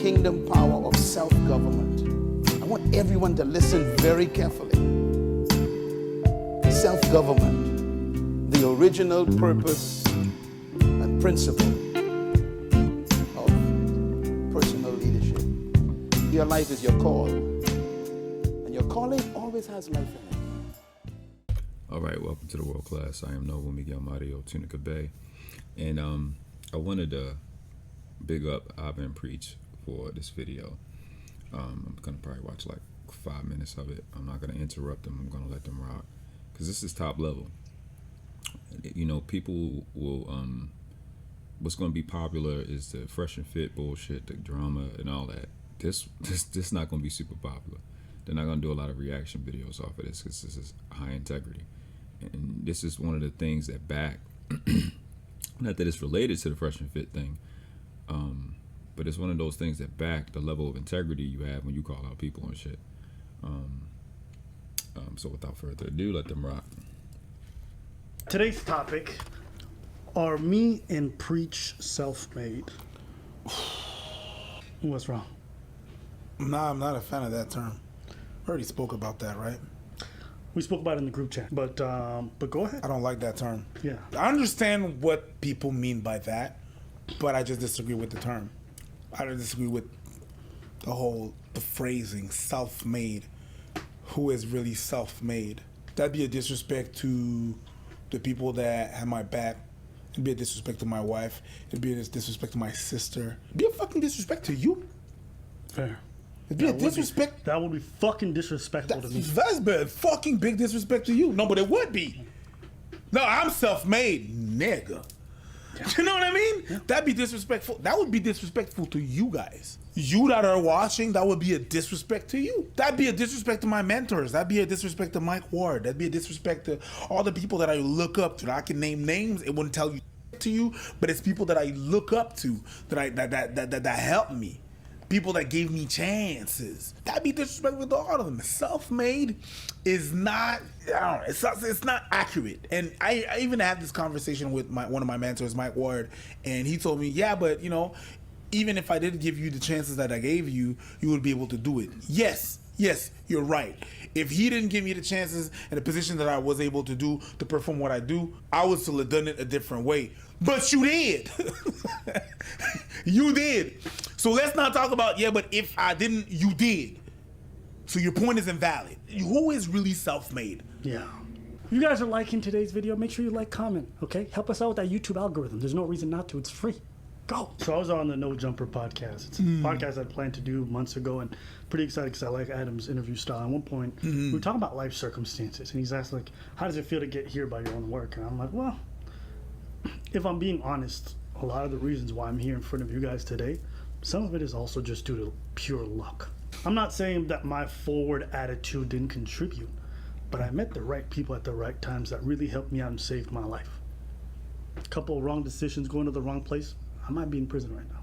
kingdom power of self-government. I want everyone to listen very carefully. Self-government, the original purpose and principle of personal leadership. Your life is your call, and your calling always has life in it. All right, welcome to the World Class. I am Noble Miguel Mario Tunica Bay, and I wanted to big up Ivan Preach for this video. I'm gonna probably watch like 5 minutes of it. I'm not gonna interrupt them. I'm gonna let them rock because this is top level. You know, people will what's gonna be popular is the fresh and fit bullshit, the drama and all that. This not gonna be super popular. They're not gonna do a lot of reaction videos off of this because this is high integrity, and this is one of the things that back. Not that it's related to the fresh and fit thing, but it's one of those things that back the level of integrity you have when you call out people and shit. So without further ado, let them rock. Today's topic are me and Preach self-made. What's wrong? Nah, I'm not a fan of that term. We already spoke about that, right? We spoke about it in the group chat, but go ahead. I don't like that term. Yeah. I understand what people mean by that, but I just disagree with the term. I disagree with the phrasing, self-made. Who is really self-made? That'd be a disrespect to the people that have my back. It'd be a disrespect to my wife. It'd be a disrespect to my sister. It'd be a fucking disrespect to you. Fair. It'd be a disrespect. That would be fucking disrespectful to me. That's a fucking big disrespect to you. No, but it would be. No, I'm self-made, nigga. Yeah. You know what I mean? Yeah. That'd be disrespectful. That would be disrespectful to you guys. You that are watching, that would be a disrespect to you. That'd be a disrespect to my mentors. That'd be a disrespect to Mike Ward. That'd be a disrespect to all the people that I look up to. I can name names. It wouldn't tell you to you, but it's people that I look up to that help me. People that gave me chances. That'd be disrespectful to all of them. Self-made is not, I don't know, it's not accurate. And I even had this conversation with one of my mentors, Mike Ward, and he told me, yeah, but you know, even if I did give you the chances that I gave you, you would be able to do it. Yes, you're right. If he didn't give me the chances and the position that I was able to do to perform what I do, I would still have done it a different way. But you did. You did. So let's not talk about, yeah, but if I didn't, you did. So your point is invalid. Who is really self-made? Yeah. If you guys are liking today's video, make sure you like, comment, okay? Help us out with that YouTube algorithm. There's no reason not to. It's free. Go. So I was on the No Jumper podcast. It's a podcast I planned to do months ago, and pretty excited because I like Adam's interview style. At one point, we were talking about life circumstances, and he's asked, like, how does it feel to get here by your own work? And I'm like, well, if I'm being honest, a lot of the reasons why I'm here in front of you guys today, some of it is also just due to pure luck. I'm not saying that my forward attitude didn't contribute, but I met the right people at the right times that really helped me out and saved my life. A couple of wrong decisions going to the wrong place, I might be in prison right now.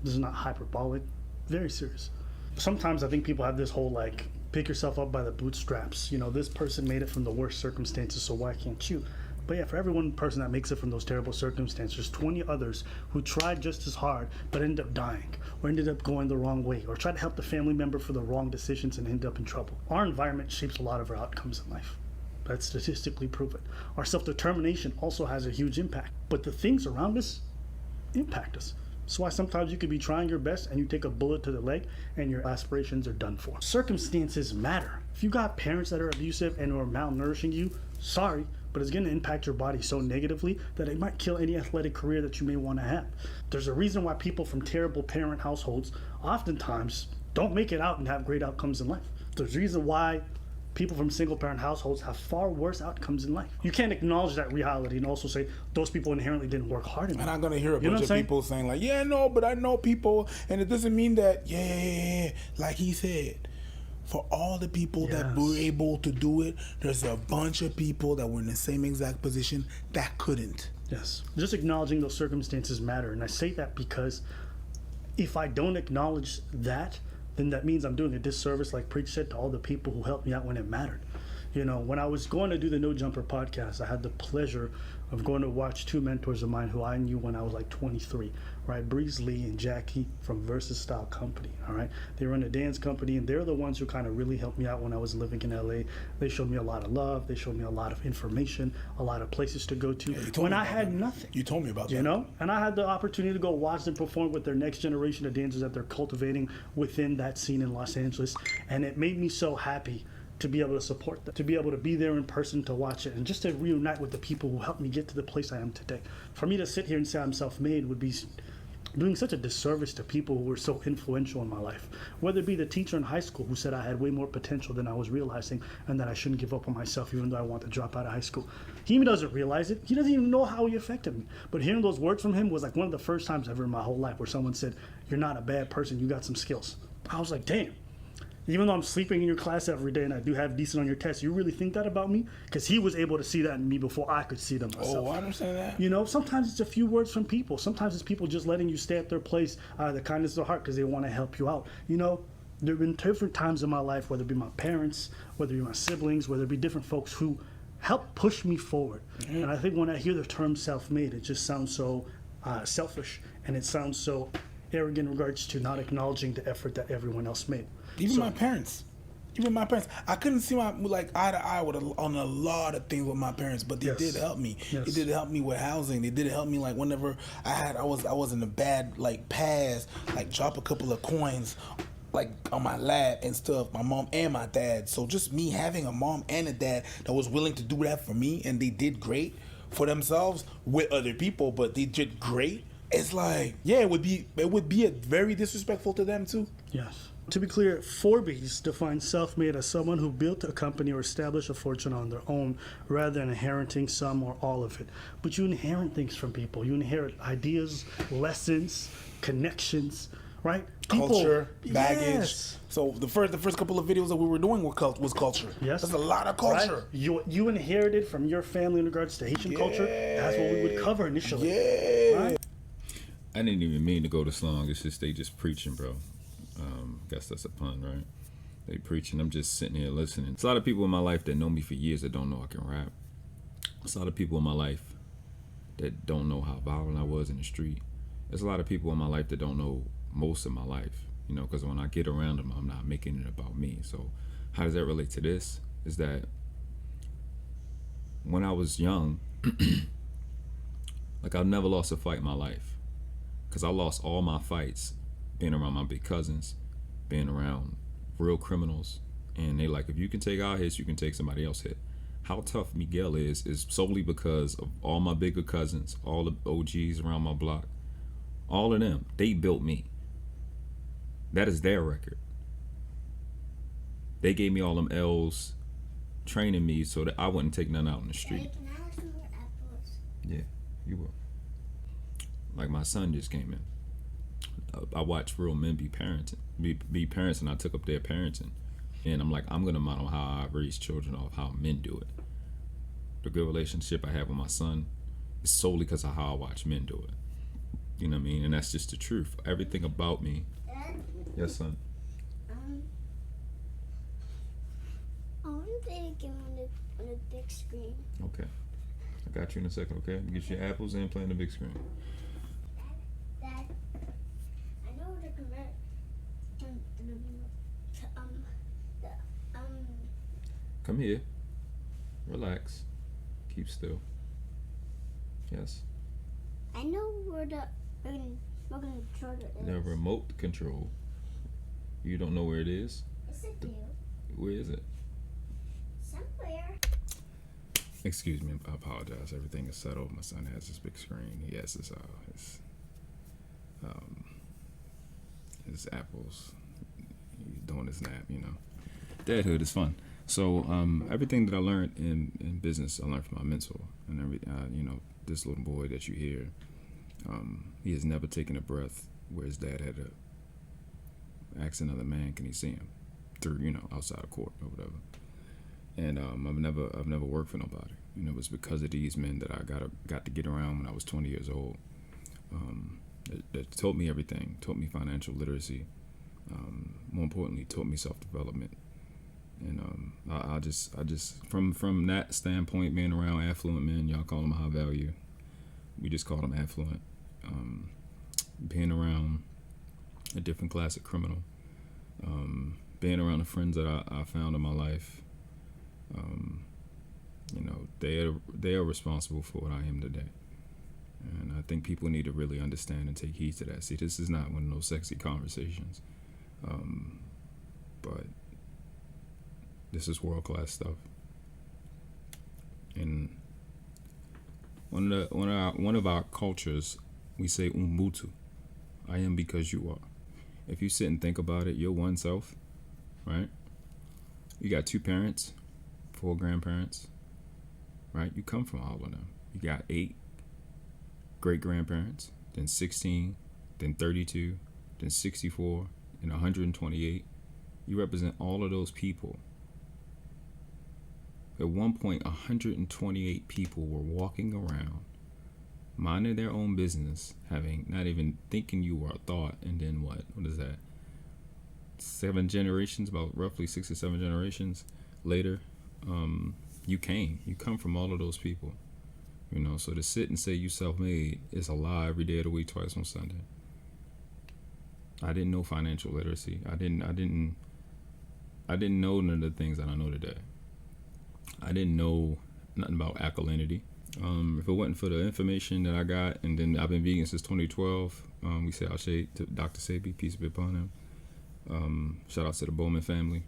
This is not hyperbolic, very serious. Sometimes I think people have this whole like, pick yourself up by the bootstraps. You know, this person made it from the worst circumstances, so why can't you? But yeah, for every one person that makes it from those terrible circumstances, there's 20 others who tried just as hard, but ended up dying, or ended up going the wrong way, or tried to help the family member for the wrong decisions and end up in trouble. Our environment shapes a lot of our outcomes in life. That's statistically proven. Our self-determination also has a huge impact, but the things around us impact us. That's why sometimes you could be trying your best and you take a bullet to the leg and your aspirations are done for. Circumstances matter. If you got parents that are abusive and are malnourishing you, sorry, but it's going to impact your body so negatively that it might kill any athletic career that you may want to have. There's a reason why people from terrible parent households oftentimes don't make it out and have great outcomes in life. There's a reason why people from single-parent households have far worse outcomes in life. You can't acknowledge that reality and also say those people inherently didn't work hard enough. And I'm going to hear a bunch of people saying like, yeah, no, but I know people, and it doesn't mean that, yeah, like he said. For all the people that were able to do it, there's a bunch of people that were in the same exact position that couldn't. Yes. Just acknowledging those circumstances matter. And I say that because if I don't acknowledge that, then that means I'm doing a disservice, like Preach said, to all the people who helped me out when it mattered. You know, when I was going to do the No Jumper podcast, I had the pleasure of going to watch two mentors of mine who I knew when I was like 23, right? Breeze Lee and Jackie from Versus Style Company, all right? They run a dance company, and they're the ones who kind of really helped me out when I was living in LA. They showed me a lot of love. They showed me a lot of information, a lot of places to go to when I had nothing. You told me about that. You know? And I had the opportunity to go watch them perform with their next generation of dancers that they're cultivating within that scene in Los Angeles. And it made me so happy to be able to support them, to be able to be there in person to watch it, and just to reunite with the people who helped me get to the place I am today. For me to sit here and say I'm self-made would be doing such a disservice to people who were so influential in my life. Whether it be the teacher in high school who said I had way more potential than I was realizing, and that I shouldn't give up on myself even though I want to drop out of high school. He even doesn't realize it. He doesn't even know how he affected me. But hearing those words from him was like one of the first times ever in my whole life where someone said, "You're not a bad person, you got some skills." I was like, damn. Even though I'm sleeping in your class every day and I do have decent on your test, you really think that about me? Because he was able to see that in me before I could see them myself. Oh, I understand that. You know, sometimes it's a few words from people. Sometimes it's people just letting you stay at their place out of the kindness of their heart because they want to help you out. You know, there have been different times in my life, whether it be my parents, whether it be my siblings, whether it be different folks who help push me forward. And I think when I hear the term self-made, it just sounds so selfish, and it sounds so arrogant in regards to not acknowledging the effort that everyone else made. Even my parents. I couldn't see my eye to eye on a lot of things with my parents, but they did help me. Yes. They did help me with housing. They did help me like whenever I was in a bad like past, like drop a couple of coins like on my lap and stuff, my mom and my dad. So just me having a mom and a dad that was willing to do that for me, and they did great for themselves with other people, but they did great. It's like, yeah, it would be a very disrespectful to them too. Yes. To be clear, Forbes defines self-made as someone who built a company or established a fortune on their own rather than inheriting some or all of it. But you inherit things from people. You inherit ideas, lessons, connections, right? Culture, baggage. Yes. So the first couple of videos that we were doing was culture. Yes. There's a lot of culture. Right? You inherited from your family in regards to Haitian culture. That's what we would cover initially. Yeah. Right? I didn't even mean to go this long. It's just they just preaching, bro. Guess that's a pun, right? They preaching. I'm just sitting here listening. There's a lot of people in my life that know me for years that don't know I can rap. There's a lot of people in my life that don't know how violent I was in the street. There's a lot of people in my life that don't know most of my life, you know, because when I get around them, I'm not making it about me. So how does that relate to this? Is that when I was young, like I've never lost a fight in my life, because I lost all my fights being around my big cousins, being around real criminals, and they like, if you can take our hits, you can take somebody else's hit. How tough Miguel is solely because of all my bigger cousins, all the OGs around my block, all of them, they built me. That is their record. They gave me all them L's, training me so that I wouldn't take none out in the street. Can I have some more apples? Yeah, you will. Like my son just came in. I watched real men be parents, and I took up their parenting. And I'm like, I'm gonna model how I raise children off how men do it. The good relationship I have with my son is solely because of how I watch men do it. You know what I mean? And that's just the truth. Everything about me. Dad, Yes, son. I want to play a game on the big screen. Okay. I got you in a second, okay? Get your apples and play on the big screen. Dad, I know the command. Come here. Relax. Keep still. Yes. I know where the remote controller is. The remote control. You don't know where it is? Yes, I do. Where is it? Somewhere. Excuse me, I apologize. Everything is settled. My son has this big screen. He has his apples. He's doing his nap, you know. Dadhood is fun. So everything that I learned in business, I learned from my mentor. And you know, this little boy that you hear, he has never taken a breath where his dad had to ask another man, can he see him through, you know, outside of court or whatever. And I've never worked for nobody. And it was because of these men that I got to get around when I was 20 years old. That taught me everything. Taught me financial literacy. More importantly, taught me self-development. And I just from that standpoint, being around affluent men, y'all call them high value. We just call them affluent. Being around a different class of criminal. Being around the friends that I found in my life. They are responsible for what I am today. And I think people need to really understand and take heed to that. See, this is not one of those sexy conversations. But this is world-class stuff. And one of our cultures, we say Ubuntu. I am because you are. If you sit and think about it, you're one self, right? You got 2 parents, 4 grandparents, right? You come from all of them. You got 8 great-grandparents, then 16, then 32, then 64, and 128. You represent all of those people. At one point, 128 people were walking around, minding their own business, having not even thinking you were a thought, and then what? What is that? 7 generations, about roughly 6 or 7 generations later, you come from all of those people. So to sit and say you self-made is a lie every day of the week, twice on Sunday. I didn't know financial literacy. I didn't know none of the things that I know today. I didn't know nothing about alkalinity. If it wasn't for the information that I got, and then I've been vegan since 2012. We say Ashe to Dr. Sebi, peace be upon him. Shout out to the Bowman family.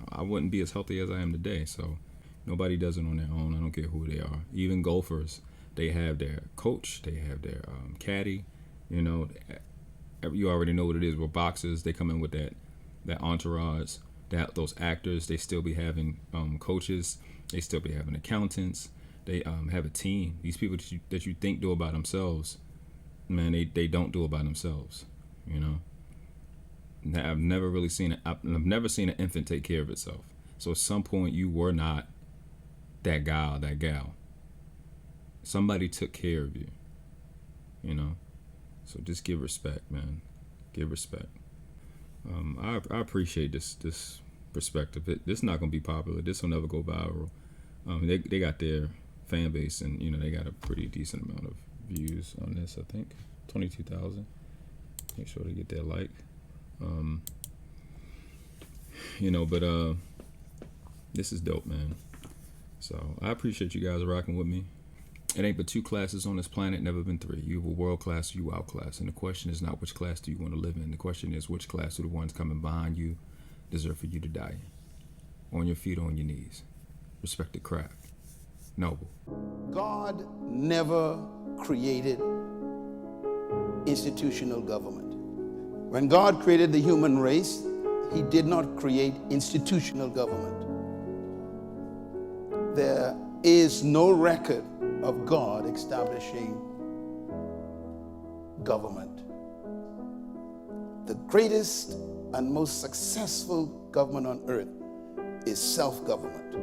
I wouldn't be as healthy as I am today. So nobody does it on their own. I don't care who they are. Even golfers, they have their coach, they have their caddy. You already know what it is. With boxers, they come in with that entourage. Those actors, they still be having coaches. They still be having accountants. They have a team. These people that you think do it by themselves, man, they don't do it by themselves. I've never seen an infant take care of itself. So at some point, you were not that guy or that gal. Somebody took care of you. So just give respect, man. Give respect. I appreciate this perspective. This is not gonna be popular. This will never go viral. They got their fan base, and they got a pretty decent amount of views on this. I think 22,000. Make sure to get that like. But this is dope, man. So I appreciate you guys rocking with me. It ain't but 2 classes on this planet, never been 3. You have a world class, you outclass. And the question is not which class do you want to live in. The question is which class do the ones coming behind you deserve for you to die in. On your feet or on your knees. Respect the craft. Noble. God never created institutional government. When God created the human race, He did not create institutional government. There is no record of God establishing government. The greatest and most successful government on earth is self-government.